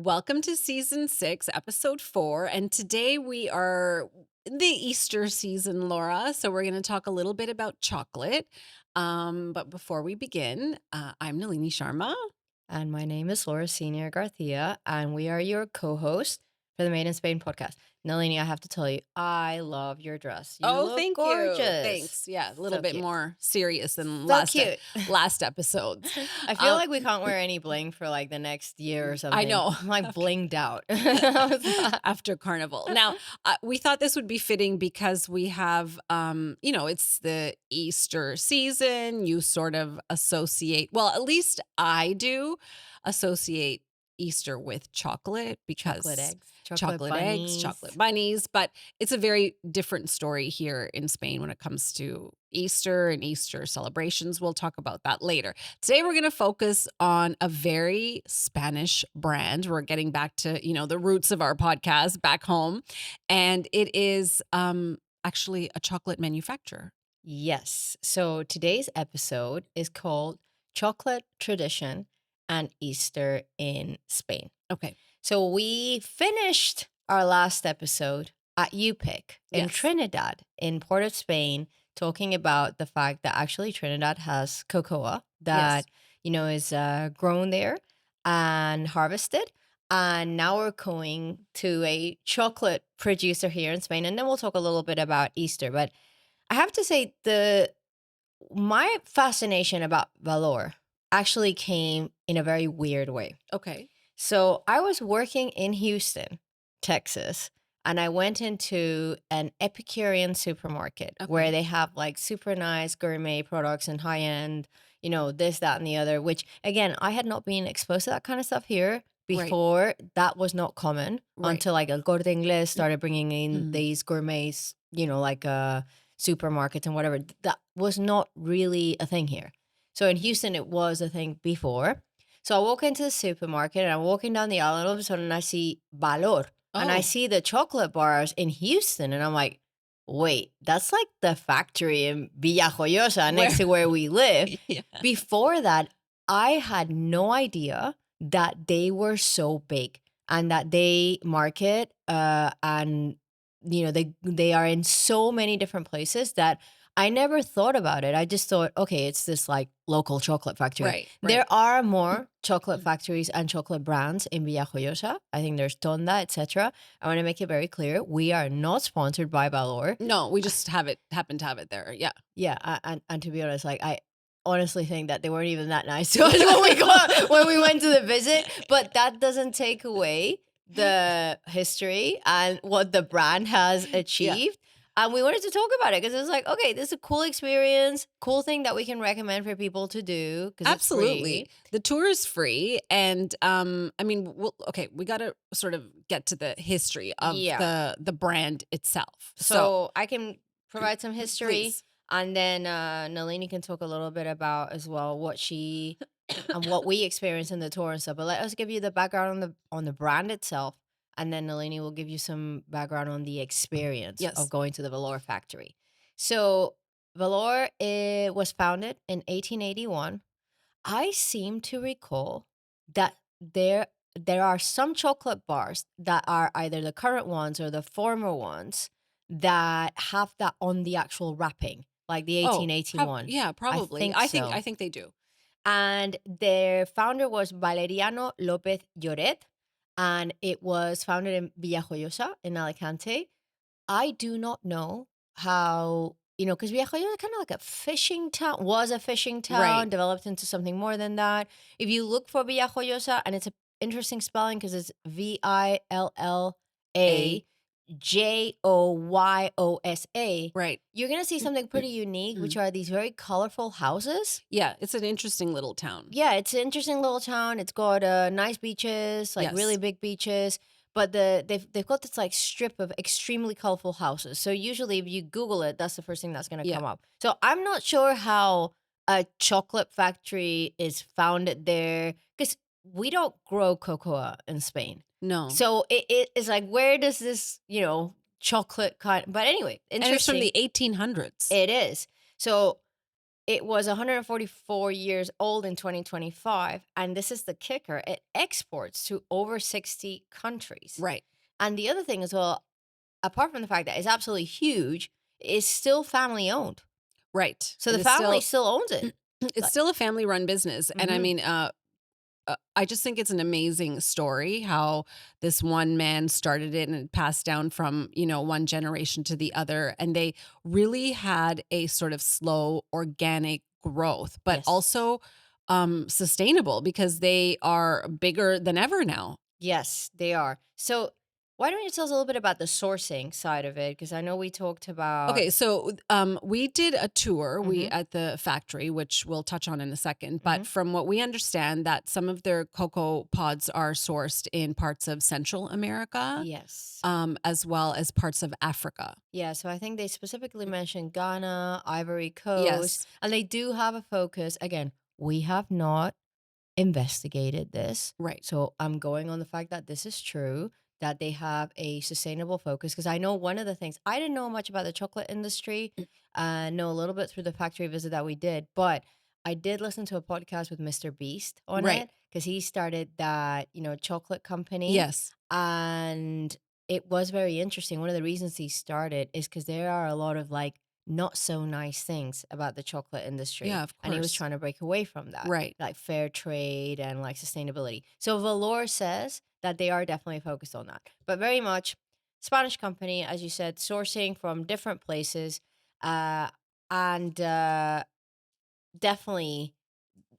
Welcome to season 6, episode 4. And today we are in the Easter season, Laura. So we're going to talk a little bit about chocolate. But before we begin, I'm Nalini Sharma. And my name is Laura Senior Garcia, and we are your co-host for the Made in Spain podcast. Nalini, I have to tell you, I love your dress. You Oh, look thank you. gorgeous. Thanks. Yeah, a little So bit cute. more serious than So cute. last episodes. I feel Um, like we can't wear any bling for like the next year or I something. know. I'm like blinged out. How's that? After Carnival. Now, we thought this would be fitting because we have, it's the Easter season. You sort of associate, well, at least I do associate Easter with chocolate Chocolate because eggs, chocolate chocolate eggs, bunnies. chocolate bunnies, but it's a very different story here in Spain when it comes to Easter and Easter celebrations. We'll talk about that later. Today, we're going to focus on a very Spanish brand. We're getting back to, the roots of our podcast back home. And it is actually a chocolate manufacturer. Yes. So today's episode is called Chocolate Tradition and Easter in Spain. Okay. So we finished our last episode at UPIC in Yes. Trinidad, in Port of Spain, talking about the fact that actually Trinidad has cocoa that, is grown there and harvested. And now we're going to a chocolate producer here in Spain. And then we'll talk a little bit about Easter. But I have to say my fascination about Valor actually came in a very weird way. Okay. So I was working in Houston, Texas, and I went into an Epicurean supermarket where Okay. they have like super nice gourmet products and high end, this, that, and the other, which again, I had not been exposed to that kind of stuff here Right. before. That was not common Right. until like El Corte Inglés started bringing in Mhm. these gourmets, like supermarkets and whatever. That was not really a thing here. So in Houston, it was a thing before. So I walk into the supermarket and I'm walking down the aisle and all of a sudden I see Valor and I Oh. see the chocolate bars in Houston and I'm like, wait, that's like the factory in Villajoyosa next to where we live. Yeah. Before that, I had no idea that they were so big and that they market and they are in so many different places that I never thought about it. I just thought, okay, it's this like local chocolate factory. Right. There are more chocolate factories and chocolate brands in Villajoyosa. I think there's Tonda, etc. I want to make it very clear. We are not sponsored by Valor. No, we just happen to have it there. Yeah. Yeah, and to be honest, like I honestly think that they weren't even that nice to us when we went to the visit. But that doesn't take away the history and what the brand has achieved. And we wanted to talk about it because it was like, okay, this is a cool experience, cool thing that we can recommend for people to do because it's Absolutely. free. The tour is free. And we got to sort of get to the history of Yeah. the brand itself. So I can provide some history, please. and then Nalini can talk a little bit about as well what she and what we experienced in the tour and stuff. But let us give you the background on the brand itself, and then Nalini will give you some background on the experience Yes. of going to the Valor factory. So Valor was founded in 1881. I seem to recall that there are some chocolate bars that are either the current ones or the former ones that have that on the actual wrapping, like the 1881. Probably. think so. I think they do. And their founder was Valeriano López Lloret, and it was founded in Villajoyosa in Alicante. I do not know how, because Villajoyosa is kind of like a fishing town, was a fishing town, Right. developed into something more than that. If you look for Villajoyosa, and it's an interesting spelling because it's Villajoyosa, Right. you're going to see something pretty unique, which are these very colorful houses. Yeah, it's an interesting little town. Yeah, it's an interesting little town. It's got nice beaches, like Yes. really big beaches. But they've got this like strip of extremely colorful houses. So usually if you Google it, that's the first thing that's gonna Yeah. come up. So I'm not sure how a chocolate factory is founded there because we don't grow cocoa in Spain. No. So it is like, where does this, chocolate kind? But anyway, And it's from interesting. the 1800s. It is. So it was 144 years old in 2025, and this is the kicker, it exports to over 60 countries. Right. And the other thing as well, apart from the fact that it's absolutely huge, is still family owned. Right. So It the is family still still owns it. it's Like, still a family-run business, and I mhm. mean, I just think it's an amazing story how this one man started it and it passed down from, one generation to the other. And they really had a sort of slow, organic growth, but Yes. also sustainable because they are bigger than ever now. Yes, they are. So why don't you tell us a little bit about the sourcing side of it? Because I know we talked about. Okay, so we did a tour we Hmm. at the factory, which we'll touch on in a second. Hmm. But from what we understand, that some of their cocoa pods are sourced in parts of Central America, Yes. as well as parts of Africa. Yeah, so I think they specifically mentioned Ghana, Ivory Coast, Yes, and they do have a focus. Again, we have not investigated this. right. So I'm going on the fact that this is true, that they have a sustainable focus. Because I know one of the things, I didn't know much about the chocolate industry, know a little bit through the factory visit that we did, but I did listen to a podcast with Mr. Beast on Right. it because he started that, chocolate company. Yes. And it was very interesting. One of the reasons he started is because there are a lot of like not so nice things about the chocolate industry. Yeah, of And he was course. trying to break away from that, Right. like fair trade and like sustainability. So Valor says that they are definitely focused on that, but very much Spanish company, as you said, sourcing from different places, uh, and definitely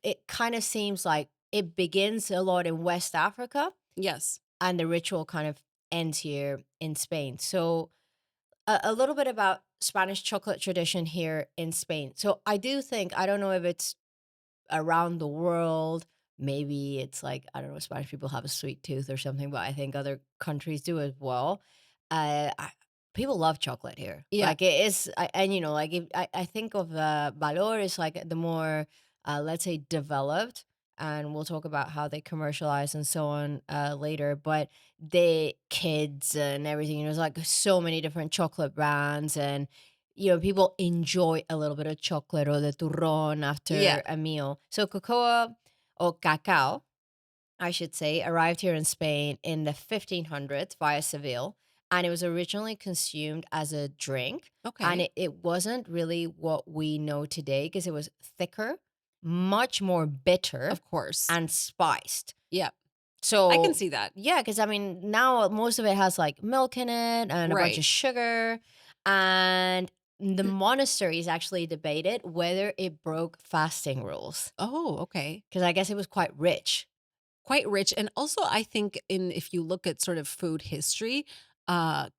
it kind of seems like it begins a lot in West Africa, Yes. and the ritual kind of ends here in Spain. So a little bit about Spanish chocolate tradition here in Spain. So I do think I don't know if it's around the world. Maybe it's like, I don't know, Spanish people have a sweet tooth or something, but I think other countries do as well. People love chocolate here. Yeah. Like it is, and like if, I think of Valor is like the more, let's say, developed. And we'll talk about how they commercialize and so on later. But the kids and everything, there's like so many different chocolate brands, and people enjoy a little bit of chocolate or the turron Yeah. after a meal. So cocoa or cacao, I should say, arrived here in Spain in the 1500s via Seville, and it was originally consumed as a drink. And Okay. it wasn't really what we know today because it was thicker, much more bitter, Of course. and spiced. Yeah. I can So, see that. yeah, because I mean, now most of it has like milk in it and a bunch Right. of sugar. And the monasteries actually debated whether it broke fasting rules Oh, okay. because I guess it was quite rich. Quite rich. And also I think if you look at sort of food history, uh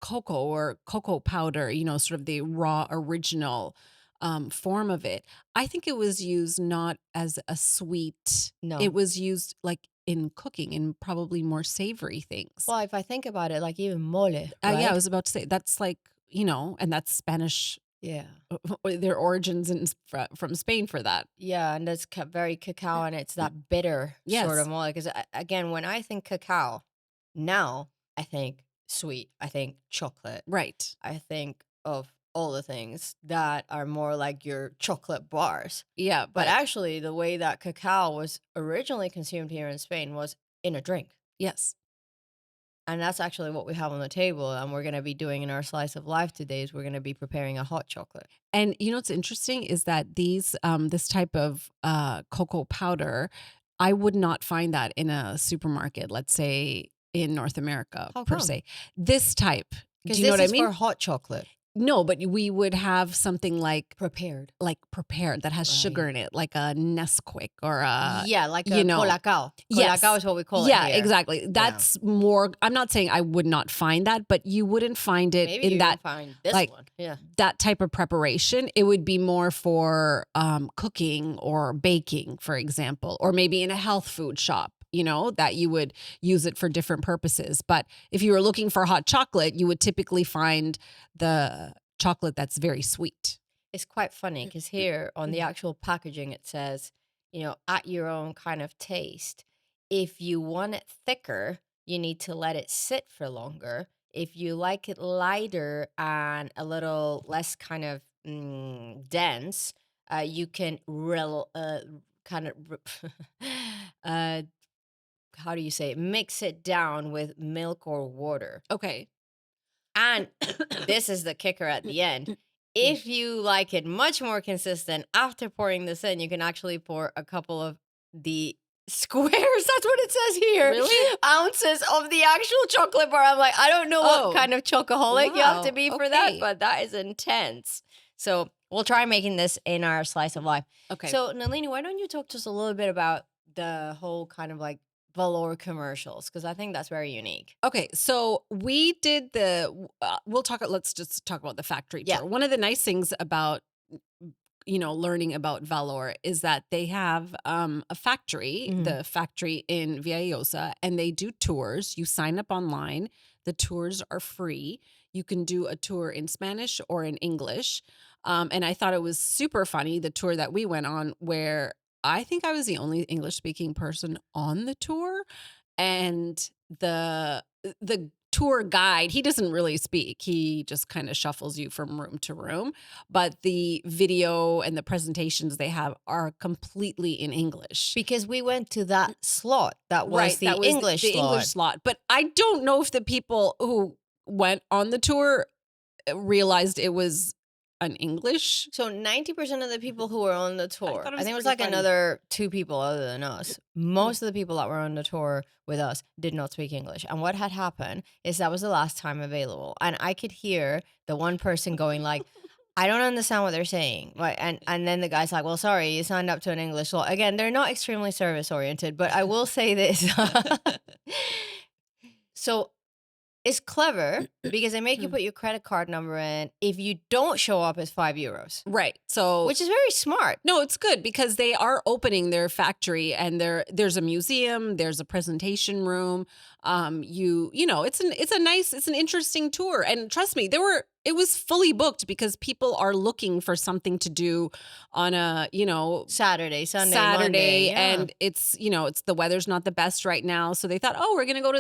cocoa or cocoa powder, sort of the raw original form of it, I think it was used not as a sweet, it No. was used like in cooking and probably more savory things. Well, if I think about it, like even mole, Yeah, I right? was about to say that's like, and that's Spanish, Yeah. their origins from Spain for that. Yeah. And that's very cacao, and it's that bitter sort of Yes, mole. Because again, when I think cacao, now I think sweet, I think chocolate. right. I think of all the things that are more like your chocolate bars. Yeah, But but actually, the way that cacao was originally consumed here in Spain was in a drink. yes. And that's actually what we have on the table. And we're going to be doing in our slice of life today is we're going to be preparing a hot chocolate. And what's interesting is that this type of cocoa powder, I would not find that in a supermarket, let's say in North America How per come? se. This type, Because do you know this what I is mean? for hot chocolate. No, but we would have something Prepared. like prepared that has sugar Right. in it, like a Nesquik or a, Yeah, like a you know, colacao. Colacao yes. is what we call it Yeah, here. exactly. Yeah. That's more, I'm not saying I would not find that, but you wouldn't find it Maybe in you even that, find this like, one. Yeah. that type of preparation. It would be more for cooking or baking, for example, or maybe in a health food shop, that you would use it for different purposes. But if you were looking for hot chocolate, you would typically find the chocolate that's very sweet. It's quite funny because here on the actual packaging, it says, at your own kind of taste. If you want it thicker, you need to let it sit for longer. If you like it lighter and a little less kind of dense, you can kind of uh, how do you say it? Mix it down with milk or water. Okay. And this is the kicker at the end. If you like it much more consistent after pouring this in, you can actually pour a couple of the squares, that's what it says here, Really? ounces of the actual chocolate bar. I'm like, I don't know what Oh, kind of chocoholic you have to wow. be for that, Okay. but that is intense. So we'll try making this in our slice of life. Okay. So Nalini, why don't you talk to us a little bit about the whole kind of like Valor commercials? Because I think that's very unique. Okay, so we did we'll talk, let's just talk about the factory Yeah. tour. One of the nice things about, learning about Valor is that they have a factory, Hmm. the factory in Villajoyosa, and they do tours. You sign up online. The tours are free. You can do a tour in Spanish or in English. And I thought it was super funny, the tour that we went on, where I think I was the only English speaking person on the tour. And the tour guide, he doesn't really speak. He just kind of shuffles you from room to room, but the video and the presentations they have are completely in English. Because we went to that slot that was Right, the that was English the English slot. slot, but I don't know if the people who went on the tour realized it was an English. So 90% of the people who were on the I tour, thought it I was think it was pretty like funny. another two people other than us. Mm. Most of the people that were on the tour with us did not speak English. And what had happened is that was the last time available. And I could hear the one person going like, I don't understand what they're saying. Right. And then the guy's like, well, sorry, you signed up to an English slot. Again, they're not extremely service oriented, but I will say this. So it's clever because they make you put your credit card number in. If you don't show up, it's €5, Right. So which is very smart. no, it's good because they are opening their factory and there's a museum, there's a presentation room. It's an interesting tour. And trust me, it was fully booked because people are looking for something to do on Saturday, Sunday, Monday. Saturday, Yeah. and it's the weather's not the best right now, so they thought, "Oh, we're going to go to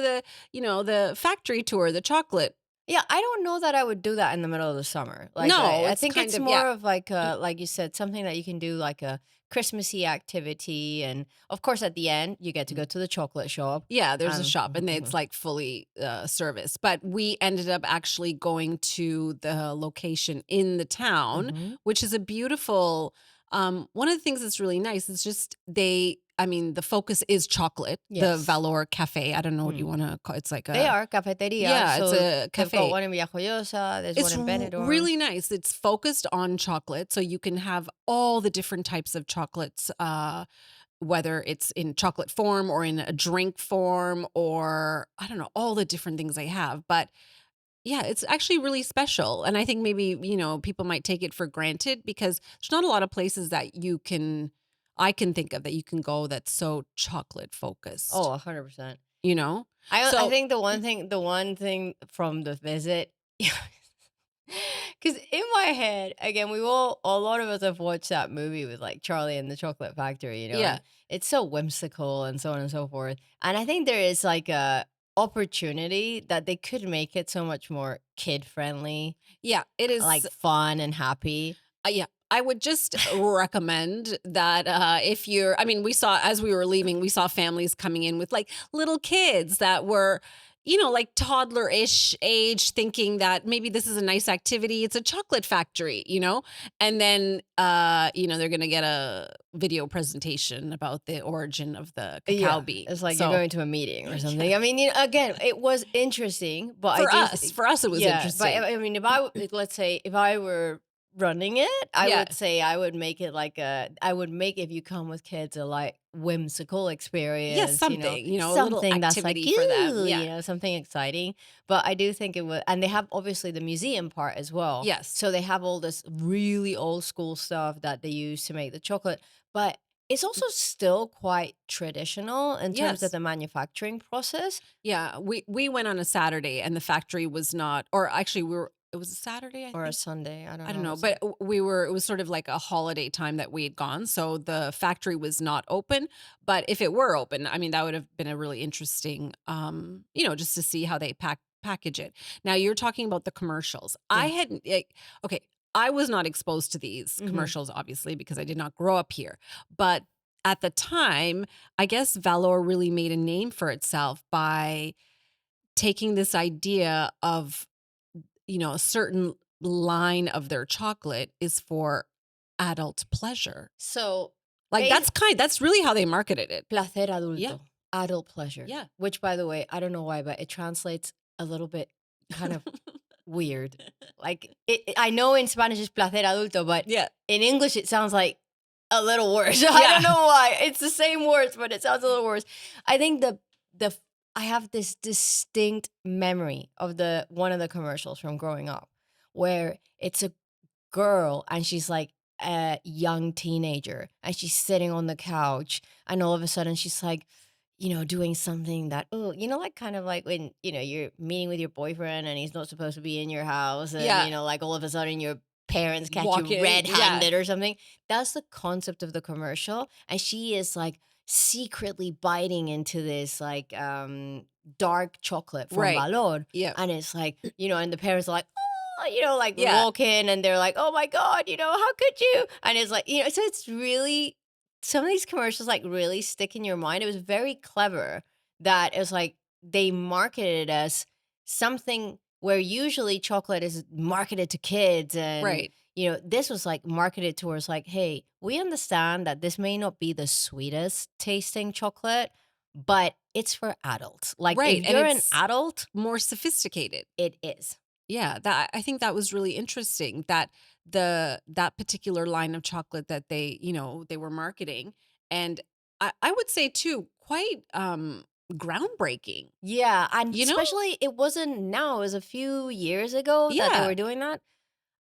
the factory tour, the chocolate." Yeah, I don't know that I would do that in the middle of the summer. Like, No, I it's think kind it's of yeah. more of like like you said, something that you can do like a Christmassy activity. And of course, at the end, you get to go to the chocolate shop. Yeah, there's a shop and it's Mhm. like fully serviced. But we ended up actually going to the location in the town, Mhm. which is a beautiful one of the things that's really nice is just the focus is chocolate, the Yes. Valor Cafe. I don't know what you Mm. want to call it's like They a are cafeteria. yeah, it's So a they've got cafe. one in Villajoyosa, there's one in Benidorm. Really nice. It's focused on chocolate, so you can have all the different types of chocolates, whether it's in chocolate form or in a drink form, or I don't know, all the different things they have. But yeah, it's actually really special. And I think maybe, people might take it for granted because there's not a lot of places I can think of that you can go that's so chocolate Oh, focused, 100%. you know? I So think the one thing from the visit, because in my head, again, a lot of us have watched that movie with like Charlie and the Chocolate Factory, yeah, and it's so whimsical and so on and so forth. And I think there is like a opportunity that they could make it so much more kid friendly, yeah, it is. like fun and happy. Yeah, I would just recommend that if I mean, we saw as we were leaving, we saw families coming in with like little kids that were, like toddler ish age, thinking that maybe this is a nice activity. It's a chocolate factory, and then, they're going to get a video presentation about the origin of the cacao Yeah, bean. it's like you're So, going to a meeting or yeah, something. I mean, again, it was interesting, but I for do us, think, for us, it was yeah. But interesting. I mean, let's say, if I were running it, I Yeah. would say I would make it like I would make, if you come with kids, a like whimsical Yes, experience, something, a little something that's like, activity for them. ooh, Yeah. something exciting. But I do think it would, and they have obviously the museum part as well. Yes. So they have all this really old school stuff that they use to make the chocolate. But it's also still quite traditional in terms of Yes. the manufacturing process. Yeah, we went on a Saturday and the factory was not, or actually it was a Saturday, I Or a think. Sunday, I don't I don't know, know, what's but that? it was sort of like a holiday time that we had gone. So the factory was not open, but if it were open, I mean, that would have been a really interesting, just to see how they package it. Now you're talking about the commercials. I Yes. had, okay. I was not exposed to these Mhm. commercials, obviously, because I did not grow up here. But at the time, I guess Valor really made a name for itself by taking this idea of, a certain line of their chocolate is for adult pleasure. So, Like bas that's really how they marketed it. placer Yeah. adulto, adult pleasure, Yeah. which, by the way, I don't know why, but it translates a little bit kind of weird. Like, I know in Spanish it's placer adulto, but Yeah. in English it sounds like a little worse. I don't Yeah. know why. It's the same words, but it sounds a little worse. I think the I have this distinct memory of the one of the commercials from growing up where it's a girl and she's like a young teenager and she's sitting on the couch and all of a sudden she's like, doing something that, oh, like kind of like when, you're meeting with your boyfriend and he's not supposed to be in your house and, Yeah. like all of a sudden your parents catch Walk you in. Yeah. red-handed or something. That's the concept of the commercial. And she is like secretly biting into this like dark chocolate from Right. Valor. Yeah. And it's like, and the parents are like, like Yeah. walk in and they're like, "Oh my god, how could you?" And it's like, so it's really some of these commercials like really stick in your mind. It was very clever that it was like they marketed it as something where usually chocolate is marketed to kids and Right. this was like marketed towards like, hey, we understand that this may not be the sweetest tasting chocolate, but it's for adults. Like if Right. And you're an it's adult, more sophisticated. it is. Yeah, that I think that was really interesting that that particular line of chocolate that they were marketing. And I would say too, quite groundbreaking, Yeah, and you know? especially it wasn't now, it was a few years ago that they Yeah. were doing that.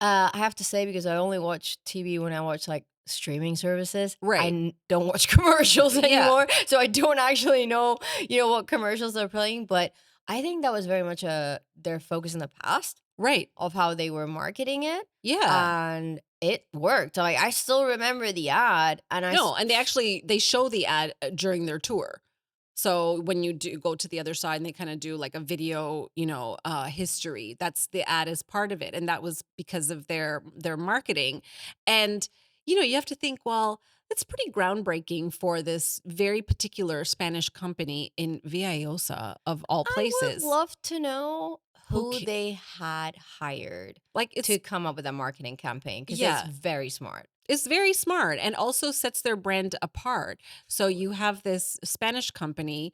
I have to say because I only watch TV when I watch, like, streaming services. I Right. don't watch commercials Yeah. anymore, so I don't actually know, what commercials they're playing, but I think that was very much, their focus in the past Right. of how they were marketing it, Yeah. and it worked. Like, I still remember the ad, and No, and they show the ad during their tour. So when you do go to the other side and they kind of do like a video, history, that's the ad is part of it. And that was because of their marketing. And, you have to think, well, it's pretty groundbreaking for this very particular Spanish company in Villajoyosa of all I would places. love to know Who who ca- they had hired like to it's come up with a marketing campaign because it's yeah. very smart. It's very smart and also sets their brand apart. So you have this Spanish company,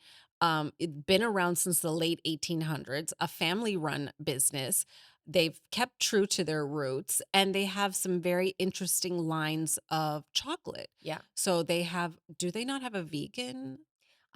it been around since the late 1800s, a family-run business. They've kept true to their roots and they have some very interesting lines of chocolate. Yeah. So do they not have a vegan?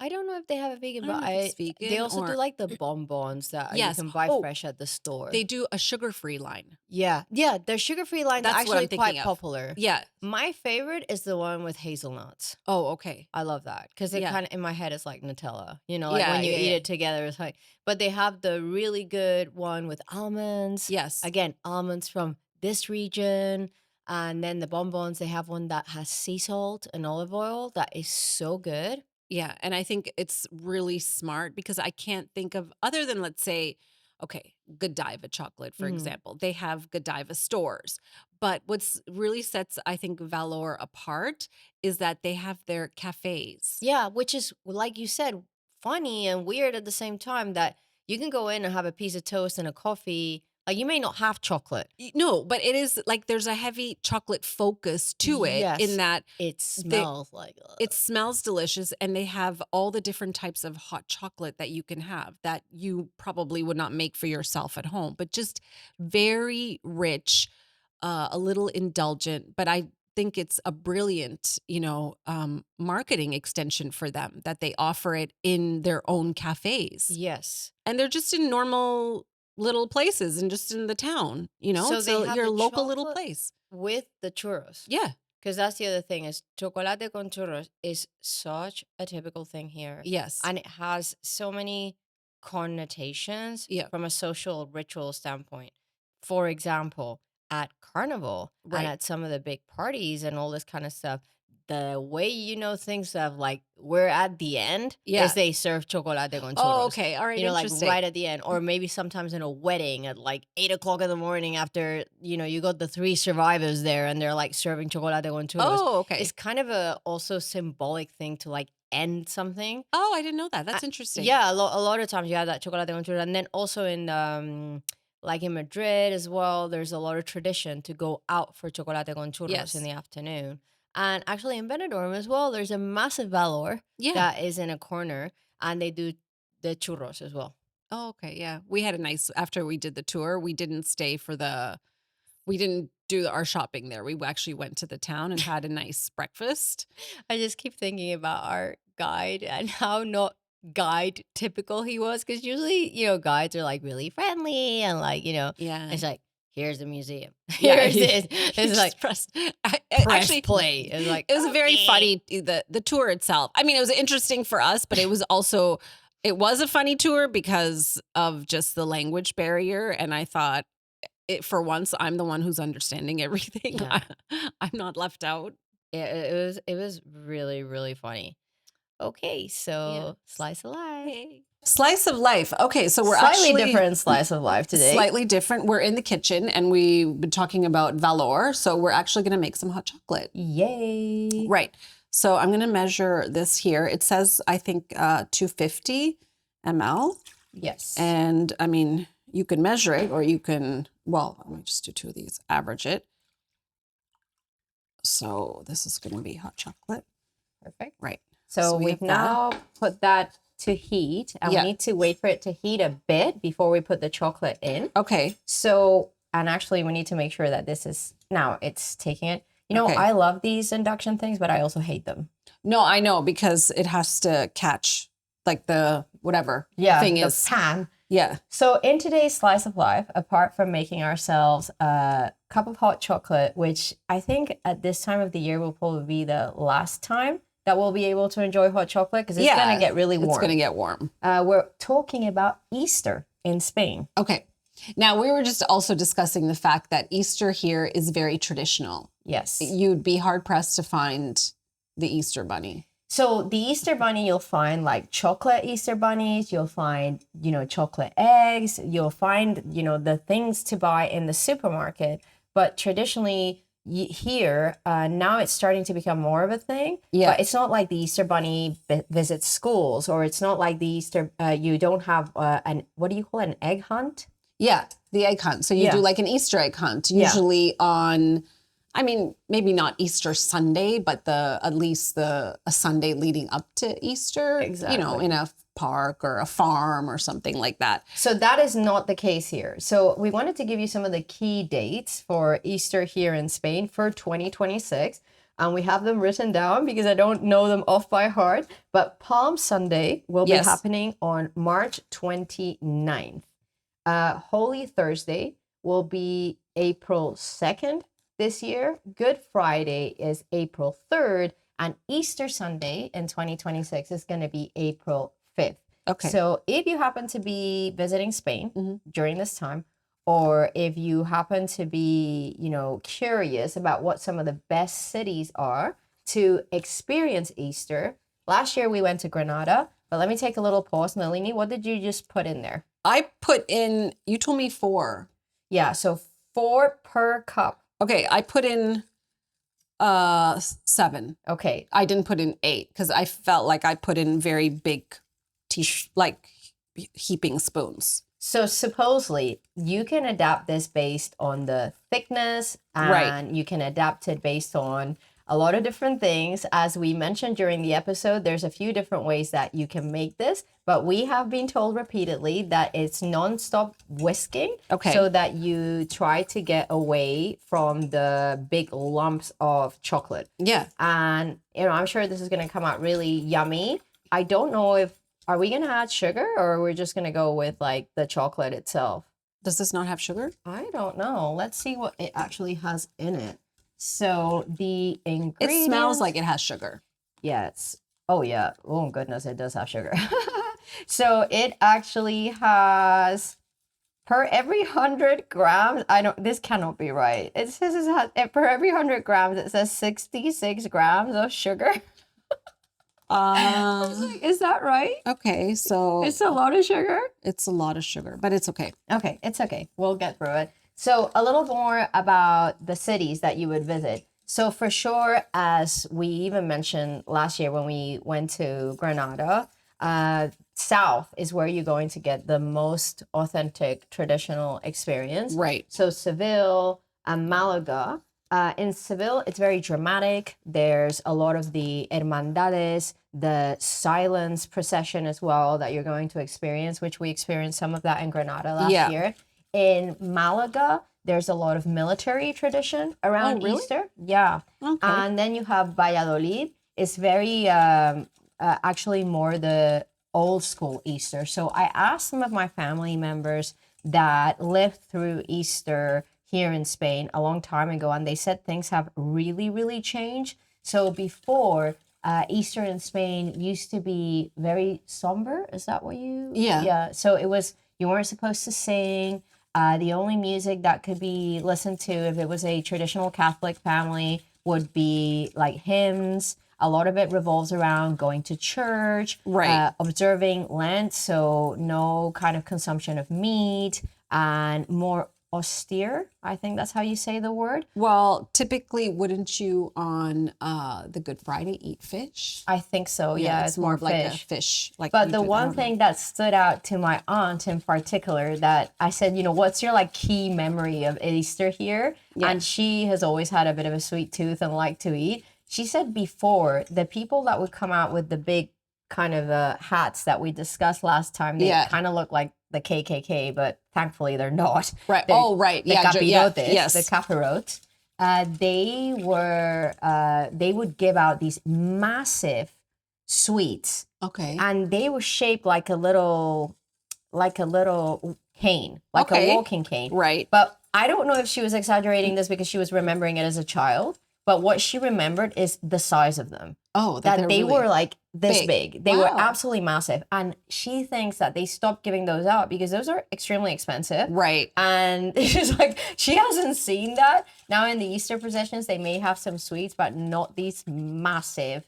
I don't know if they have a I vegan, don't but know if it's they vegan also do or like the bonbons that you yes. can buy Oh, fresh at the store. they do a sugar-free line. Yeah. Yeah, their sugar-free lines are That's what actually I'm quite thinking of. popular. Yeah. My favorite is the one with hazelnuts. Oh, okay. I love that because it Yeah. kind of in my head it's like Nutella, like Yeah, when you yeah, eat yeah. it together, it's like. But they have the really good one with almonds. Yes. Again, almonds from this region, and then the bonbons. They have one that has sea salt and olive oil that is so good. Yeah, and I think it's really smart because I can't think of other than let's say, okay, Godiva chocolate, for Mhm. example. They have Godiva stores. But what's really sets, I think, Valor apart is that they have their cafes. Yeah, which is like you said, funny and weird at the same time that you can go in and have a piece of toast and a coffee. Like you may not have chocolate. No, but it is like there's a heavy chocolate focus to it in Yes, that it they smells like it smells delicious and they have all the different types of hot chocolate that you can have that you probably would not make for yourself at home, but just very rich, a little indulgent. But I think it's a brilliant, marketing extension for them that they offer it in their own cafes. yes. And they're just in normal little places and just in the town, So it's they have your the local little chocolate place. with the churros. Yeah. Because that's the other thing is chocolate con churros is such a typical thing here. Yes. And it has so many connotations Yeah. from a social ritual standpoint. For example, at Carnival and Right. at some of the big parties and all this kind of stuff, the way things of like we're at the end Yeah. is they serve chocolate con Oh, churros. okay. All right. Like Interesting. right at the end, or maybe sometimes in a wedding at like 8 o'clock in the morning after you got the three survivors there and they're like serving chocolate con churros. Oh, okay. It's kind of a also symbolic thing to like end something. Oh, I didn't know that. That's interesting. Yeah, a lot of times you have that chocolate con churros, and then also in like in Madrid as well, there's a lot of tradition to go out for chocolate con churros Yes. in the afternoon. And actually in Benidorm as well, there's a massive Valor that is in a corner, and they do the churros as well. Oh, okay. Yeah. We had a nice, after we did the tour, we didn't stay for we didn't do our shopping there. We actually went to the town and had a nice breakfast. I just keep thinking about our guide and how not guide typical he was. Because usually, guides are like really friendly and like, Yeah. it's like, here's the museum. Yeah. Here's this. It's like, press actually play. It's like, it was very okay. funny, the tour itself. I mean, it was interesting for us, but it was also, it was a funny tour because of just the language barrier. And I thought, for once, I'm the one who's understanding everything. Yeah. I'm not left out. Yeah, it was really, really funny. Okay, so slice of life. Hey. Slice of life. Okay, so we're Slightly actually different slice of life today. Slightly different. We're in the kitchen and we've been talking about Valor. So we're actually going to make some hot chocolate. Yay. Right. So I'm going to measure this here. It says, I think, 250 ml. Yes. And I mean, you can measure it or you can, well, let me just do two of these, average it. So this is going to be hot chocolate. Perfect. Right. So we've now put that to heat, and we need to wait for it to heat a bit before we put the chocolate in. Okay. So, and actually we need to make sure that this is, now it's taking it. I love these induction things, but I also hate them. No, I know, because it has to catch like the whatever thing the is. pan. Yeah. So in today's slice of life, apart from making ourselves a cup of hot chocolate, which I think at this time of the year will probably be the last time that we'll be able to enjoy hot chocolate, because it's going to get really warm. It's going to get warm. We're talking about Easter in Spain. Okay. Now, we were just also discussing the fact that Easter here is very traditional. Yes. You'd be hard-pressed to find the Easter bunny. So the Easter bunny, you'll find like chocolate Easter bunnies. You'll find, chocolate eggs. You'll find, the things to buy in the supermarket. But traditionally here, now it's starting to become more of a thing. Yeah. But it's not like the Easter bunny visits schools, or it's not like the Easter, you don't have what do you call it, an egg hunt? Yeah, the egg hunt. So you do like an Easter egg hunt, usually on, I mean, maybe not Easter Sunday, but at least a Sunday leading up to Easter, Exactly. In a park or a farm or something like that. So that is not the case here. So we wanted to give you some of the key dates for Easter here in Spain for 2026. And we have them written down because I don't know them off by heart. But Palm Sunday will be happening on March 29th. Holy Thursday will be April 2nd this year. Good Friday is April 3rd. And Easter Sunday in 2026 is going to be April 5th. Okay. So if you happen to be visiting Spain during this time, or if you happen to be, curious about what some of the best cities are to experience Easter. Last year we went to Granada, but let me take a little pause. Nalini, what did you just put in there? I put in, you told me 4. Yeah, so 4 per cup. Okay, I put in 7. Okay. I didn't put in 8 because I felt like I put in very big, like heaping spoons. So supposedly you can adapt this based on the thickness, and you can adapt it based on a lot of different things. As we mentioned during the episode, there's a few different ways that you can make this, but we have been told repeatedly that it's non-stop whisking, so that you try to get away from the big lumps of chocolate. Yeah. And, I'm sure this is going to come out really yummy. I don't know if, are we going to add sugar, or are we just going to go with like the chocolate itself? Does this not have sugar? I don't know. Let's see what it actually has in it. So the ingredients. It smells like it has sugar. Yeah, oh yeah. Oh goodness, it does have sugar. So it actually has per every 100 grams, I don't, this cannot be right. It says it has, per every 100 grams, it says 66 grams of sugar. I was Uh, like, is that right? okay, so It's a lot of sugar. it's a lot of sugar, but it's okay. Okay, it's okay. We'll get through it. So, a little more about the cities that you would visit. So, for sure, as we even mentioned last year when we went to Granada, south is where you're going to get the most authentic traditional experience. Right. So, Seville and Malaga. In Seville, it's very dramatic. There's a lot of the hermandades, the silence procession as well that you're going to experience, which we experienced some of that in Granada last year. In Malaga, there's a lot of military tradition around really? Easter. Yeah. Okay. And then you have Valladolid. It's very actually more the old school Easter. So I asked some of my family members that lived through Easter here in Spain a long time ago, and they said things have really, really changed. So before, Easter in Spain used to be very somber. Is that what you? Yeah. Yeah. So it was, you weren't supposed to sing. The only music that could be listened to if it was a traditional Catholic family would be like hymns. A lot of it revolves around going to church, Right. observing Lent, so no kind of consumption of meat, and more austere. I think that's how you say the word. Well, typically, wouldn't you on the Good Friday eat fish? I think so. Yeah, it's more of like a fish. Like, But you the do- I one don't know. thing that stood out to my aunt in particular that I said, you know, what's your like key memory of Easter here? Yeah. And she has always had a bit of a sweet tooth and liked to eat. She said before, the people that would come out with the big kind of hats that we discussed last time, they Yeah. kind of look like the KKK, but thankfully they're not. Right. They're Oh, right. the Yeah. capirotes, Yes. the capirotes. They would give out these massive sweets, Okay. and they were shaped like a little cane, like a walking cane. Right. But I don't know if she was exaggerating this because she was remembering it as a child, but what she remembered is the size of them. Oh, That they really were like this big. They were Wow. absolutely massive. And she thinks that they stopped giving those out because those are extremely expensive. Right. And she's like, she hasn't seen that. Now in the Easter processions, they may have some sweets, but not these massive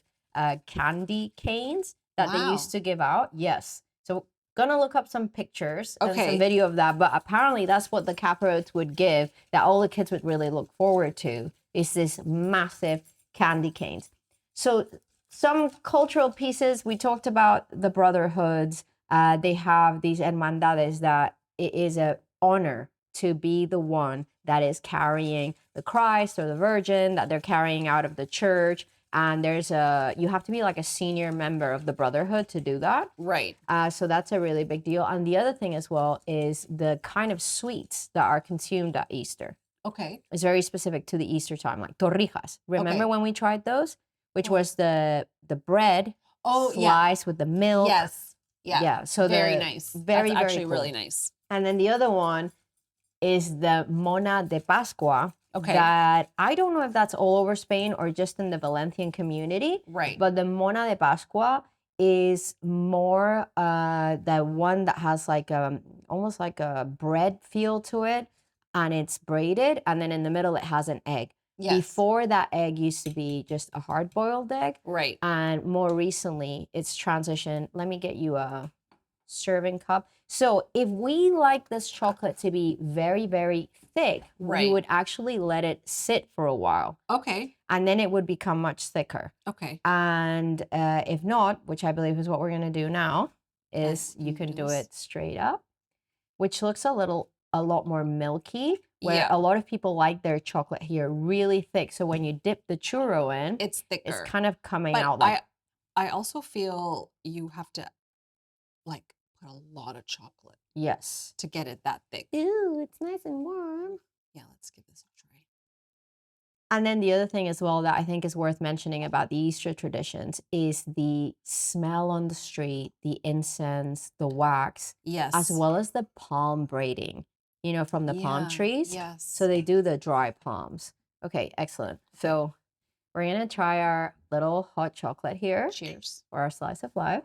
candy canes that they Wow. used to give out. Yes. So gonna look up some pictures and Okay. some video of that. But apparently that's what the capirotes would give that all the kids would really look forward to, is this massive candy canes. So some cultural pieces, we talked about the brotherhoods. They have these hermandades that it is an honor to be the one that is carrying the Christ or the Virgin that they're carrying out of the church. And you have to be like a senior member of the brotherhood to do that. Right. So that's a really big deal. And the other thing as well is the kind of sweets that are consumed at Easter. Okay. It's very specific to the Easter time, like torrijas. Remember Okay. when we tried those? Which was the bread sliced with the milk. Yes. Yeah. Yeah. So very the nice. Very, That's very actually cool. really nice. And then the other one is the Mona de Pascua. Okay. That I don't know if that's all over Spain or just in the Valencian community. Right. But the Mona de Pascua is more the one that has like almost like a bread feel to it, and it's braided, and then in the middle it has an egg. Yes. Before, that egg used to be just a hard-boiled egg. Right. And more recently, it's transitioned. Let me get you a serving cup. So if we like this chocolate to be very, very thick, Right. we would actually let it sit for a while, Okay. and then it would become much thicker. Okay. And if not, which I believe is what we're going to do now, is you can do Yes. it straight up, which looks a lot more milky, where Yeah. a lot of people like their chocolate here really thick. So when you dip the churro in, It's thicker. it's kind of coming But out like, I also feel you have to like put a lot of chocolate yes. to get it that thick. Ooh, it's nice and warm. Yeah, let's give this a try. And then the other thing as well that I think is worth mentioning about the Easter traditions is the smell on the street, the incense, the wax, Yes. as well as the palm braiding, from the palm trees. Yes. So they do the dry palms. Okay, excellent. So we're going to try our little hot chocolate here. Cheers. For our slice of life.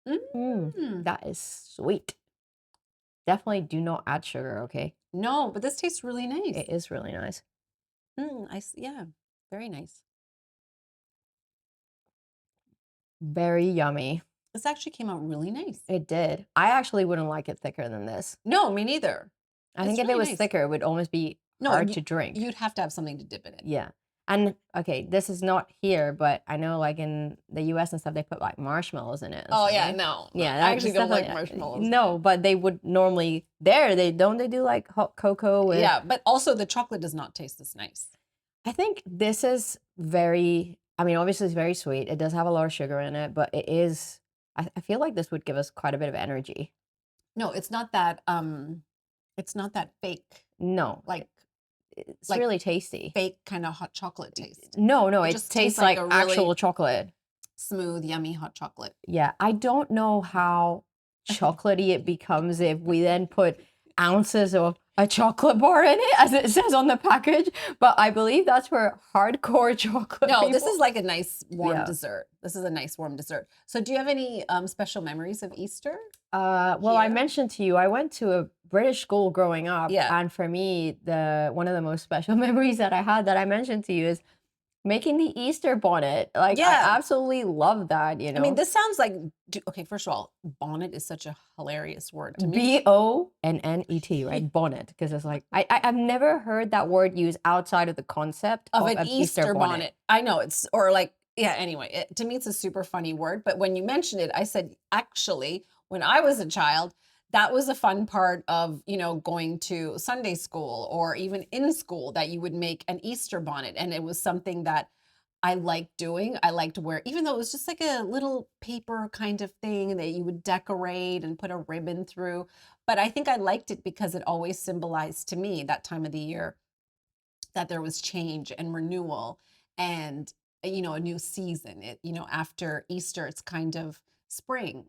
Mm. That is sweet. Definitely do not add sugar, okay? No, but this tastes really nice. It is really nice. Yeah, very nice. Very yummy. This actually came out really nice. It did. I actually wouldn't like it thicker than this. No, me neither. I It's think if it really was nice. thicker, it would almost be No, hard to drink. you'd have to have something to dip it in. Yeah. And okay, this is not here, but I know like in the US and stuff, they put like marshmallows in it and Oh stuff, yeah, right? no. Yeah, I actually don't like definitely marshmallows. no, but they would normally there, they don't they do like hot cocoa with Yeah, but also the chocolate does not taste this nice. I think this is very I mean, obviously it's very sweet. It does have a lot of sugar in it, but it is I feel like this would give us quite a bit of energy. No, it's not that fake, No, like it's like really tasty. fake kind of hot chocolate taste. No, no, It it just tastes tastes like like a actual really chocolate. smooth, yummy hot chocolate. Yeah, I don't know how chocolatey it becomes if we then put ounces of a chocolate bar in it, as it says on the package. But I believe that's for hardcore chocolate No, people. this is like a nice warm Yeah. dessert. This is a nice warm dessert. So do you have any special memories of Easter? Well, I Here? mentioned to you, I went to a British school growing up, Yeah. and for me, the one of the most special memories that I had that I mentioned to you is making the Easter bonnet. Like, I Yeah. absolutely love that, you I mean, know. this sounds like okay, first of all, bonnet is such a hilarious word to me. Bonnet, right? Bonnet, because it's like I've never heard that word used outside of the concept Of of an an Easter bonnet. I know it's or like yeah, anyway, to me it's a super funny word, but when you mentioned it, I said actually, when I was a child, that was a fun part of, going to Sunday school or even in school that you would make an Easter bonnet and it was something that I liked doing. I liked to wear, even though it was just like a little paper kind of thing that you would decorate and put a ribbon through. But I think I liked it because it always symbolized to me that time of the year that there was change and renewal and a new season. After Easter, it's kind of spring.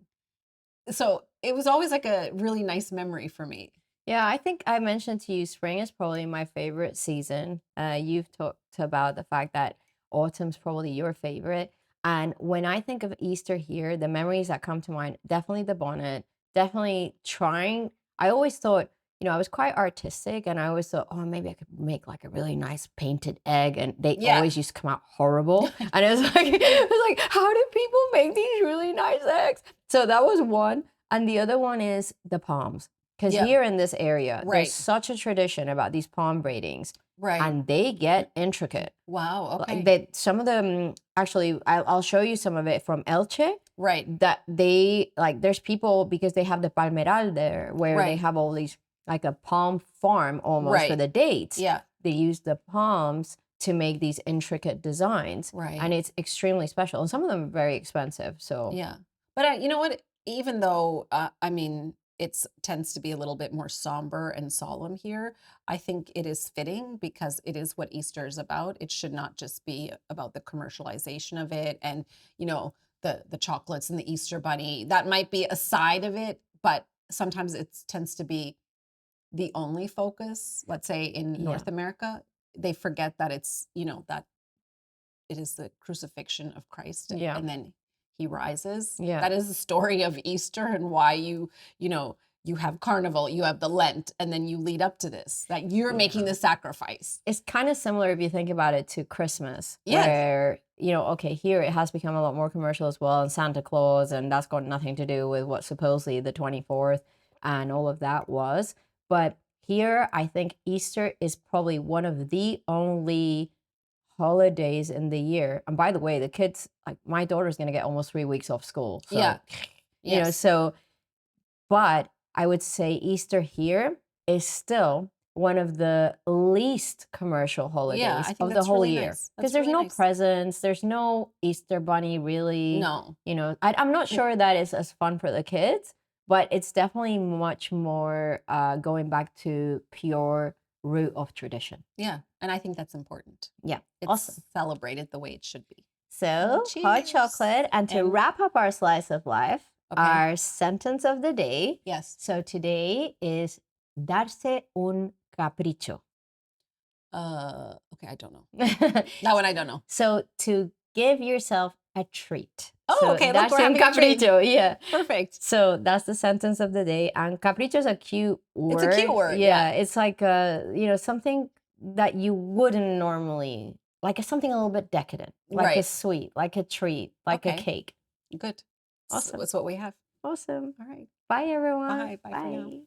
So it was always like a really nice memory for me. Yeah, I think I mentioned to you spring is probably my favorite season. You've talked about the fact that autumn's probably your favorite. And when I think of Easter here, the memories that come to mind, definitely the bonnet, definitely trying. I always thought, I was quite artistic and I always thought, oh, maybe I could make like a really nice painted egg. And they Yeah. always used to come out horrible. And it was like, how do people make these really nice eggs? So that was one. And the other one is the palms. Because Yeah. here in this area, Right. there's such a tradition about these palm braidings, Right. and they get intricate. Wow. Okay. Like some of them, actually, I'll show you some of it from Elche. Right. That they like, there's people because they have the palmeral there, where they Right. have all these like a palm farm almost for Right. the dates. Yeah. They use the palms to make these intricate designs, Right. and it's extremely special. And some of them are very expensive. So Yeah. But you know what? Even though, I mean, it tends to be a little bit more somber and solemn here, I think it is fitting because it is what Easter is about. It should not just be about the commercialization of it and, the chocolates and the Easter bunny. That might be a side of it, but sometimes it tends to be the only focus. Let's say in yeah, North America, they forget that that it is the crucifixion of Christ yeah, and then he rises. yeah. That is the story of Easter and why you have carnival, you have the Lent, and then you lead up to this, that you're making Yeah. the sacrifice. It's kind of similar if you think about it to Christmas, Yes. where, okay, here it has become a lot more commercial as well, and Santa Claus, and that's got nothing to do with what supposedly the 24th and all of that was. But here, I think Easter is probably one of the only holidays in the year. And by the way, the kids, like my daughter's going to get almost 3 weeks off school. So, Yeah. Yes. so but I would say Easter here is still one of the least commercial Yeah, holidays I think of the that's whole really year. nice. Because That's there's really no nice. presents, there's no Easter bunny really. No. I'm not sure that it's as fun for the kids, but it's definitely much more going back to pure root of tradition. Yeah. And I think that's important. Yeah, It's awesome. celebrated the way it should be. So, hot Cheers. chocolate. And to And- wrap up our slice of life, Okay. our sentence of the day. Yes. So today is darse un capricho. Okay, I don't know. That one I don't know. So to give yourself a treat. Oh, So okay, look, that's we're in having a dream. capriccio, yeah. Perfect. So that's the sentence of the day. And capriccio is a cute It's a cute word. word, yeah. Yeah, it's like something that you wouldn't normally like. It's something a little bit decadent, like a Right. sweet, like a treat, like a Okay, cake. good. Awesome. That's what we have. Awesome. All right. Bye, everyone. Bye. Bye for now. Bye.